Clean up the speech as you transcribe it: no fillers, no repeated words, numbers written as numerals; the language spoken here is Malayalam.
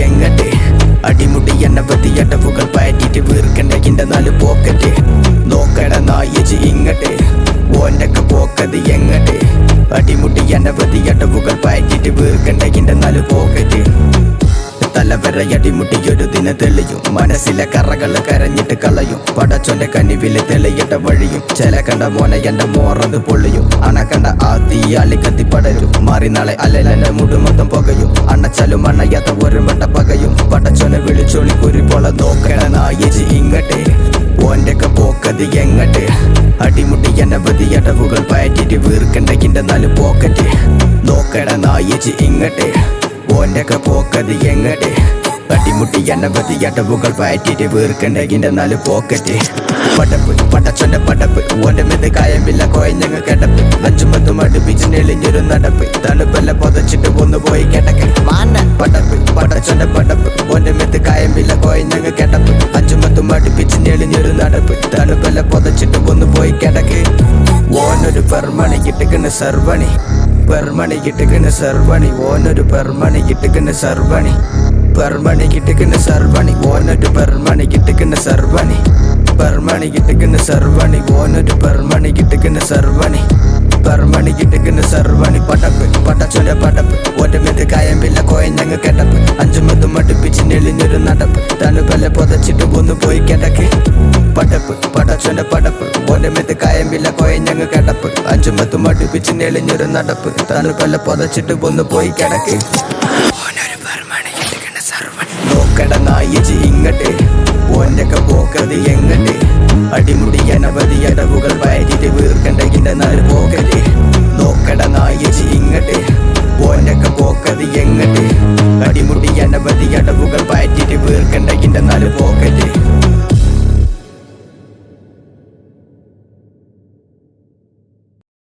എങ്ങട്ടെ അടിമുടി അനവധി അടവുകൾ പയറ്റിട്ട് വീർക്കണ്ട ഇന്റെ നാല് പോക്കറ്റ് നോക്കട നായിച്ച് ഇങ്ങട്ടെ ഓൻ്റെക്കെ പോക്കത് എങ്ങട്ടെ അടിമുടി അനവധി അടവുകൾ പയറ്റിട്ട് വീർക്കണ്ട ഇന്റെ നാല് പോക്കറ്റ് തലവര അടിമുട്ടിയൊരു ദിന തെളിയും മനസ്സിലെ കറകള് കരഞ്ഞിട്ട് കളയും പടച്ചോന്റെ കനിവില് തെളിയിട്ട വഴിയും ചില കണ്ട മോനെ എന്റെ മോറത് പൊള്ളിയും അണക്കണ്ട ആ തീയാളി കത്തി പടരും മാറി നാളെ അല്ലലെ മുടുമൊത്തം പുകയും അണച്ചാലും അണയാത്ത ഒരു വട്ട പകയും പടച്ചോനെ വിളിച്ചോളി കുരിപ്പോള നോക്കണ നായിച്ച് ഇങ്ങട്ടെ ഓൻ്റെക്കെ പോക്കത് എങ്ങട്ടെ അടിമുട്ടി അനവധി അടവുകൾ പയറ്റിട്ട് വീർക്കണ്ട ഇന്റെ നാല് പോക്കറ്റ് നോക്കണ നായിച്ച് ഇങ്ങട്ടെ ഓൻ്റെക്കെ പോക്കത് എങ്ങട്ടെ അടിമുട്ടി അനവധി അടവുകൾ പയറ്റിട്ട് വീർക്കണ്ട ഇന്റെ നാല് പോക്കറ്റ് പടപ്പ് പടച്ചൊന്റെ പടപ്പ് ഓൻ്റെ മെത് കായമില്ല കോയഞ്ഞങ്ങ കിടപ്പ് അഞ്ചുമത്തും അടുപ്പിച്ച് നെളിഞ്ഞൊരു നടപ്പ് തണുപ്പല്ല പൊതച്ചിട്ട് ഒന്ന് പോയി കിടക്ക് പടപ്പ് പടച്ചൊന്റെ പടപ്പ് ഓൻ്റെ മെത് കായമില്ല കോയഞ്ഞങ്ങ കിടപ്പ് അഞ്ചുമത്തും അടുപ്പിച്ച് നെളിഞ്ഞൊരു നടപ്പ് തണുപ്പല്ല പൊതച്ചിട്ട് ഒന്ന് പോയി കിടക്ക് ഓനൊരു പെർമണി കിട്ടുക്കുന്ന സർവണി പെർമണി കിട്ടുക്കുന്ന സർവണി ഓനൊരു പെർമണി കിട്ടുക്കുന്ന സർവണി പെർമണി കിട്ടുക്കുന്ന സർവണി ഓനൊരു പെർമണി കിട്ടുക്കുന്ന സർവണി പെർമണി കിട്ടുക്കുന്ന സർവണി ഓനൊരു പെർമണി കിട്ടുക്കുന്ന സർവണി പെർമണി കിട്ടുക്കുന്ന സർവണി പടപ്പ് പടച്ചൊന്റെ പടപ്പ് ഓൻ്റെ മെത് കായമ്പില്ല കോയഞ്ഞങ്ങ് കിടപ്പ് അഞ്ചുമതും അടുപ്പിച്ച് നെളിഞ്ഞൊരു നടപ്പ് തണുപ്പല്ല പൊതച്ചിട്ട് ഒന്ന് പോയി കിടക്ക് പടപ്പ് പടച്ചൊന്റെ പടപ്പ് ഓൻ്റെ മെത് കായമ്പില്ല കോയഞ്ഞങ്ങ് കിടപ്പ് അഞ്ചുമത്തും അടുപ്പിച്ച് നെളിഞ്ഞൊരു നടപ്പ് തണുപ്പല്ല പൊതച്ചിട്ട് ഒന്ന് പോയി കിടക്ക് നോക്കട നായിച്ച് ഇങ്ങട്ടെ ഓൻ്റെക്കെ പോക്കത് എങ്ങട്ടെ അടിമുടി അനവധി അടവുകൾ പയറ്റിട്ട് വീർക്കണ്ട ഇന്റെ നാല് പോക്കറ്റ് നോക്കട നായിച്ച് ഇങ്ങട്ടെ ഓൻ്റെക്കെ പോക്കത് എങ്ങട്ടെ അടിമുടി അനവധി അടവുകൾ പയറ്റിട്ട് വീർക്കണ്ട ഇന്റെ നാല് പോക്കറ്റ്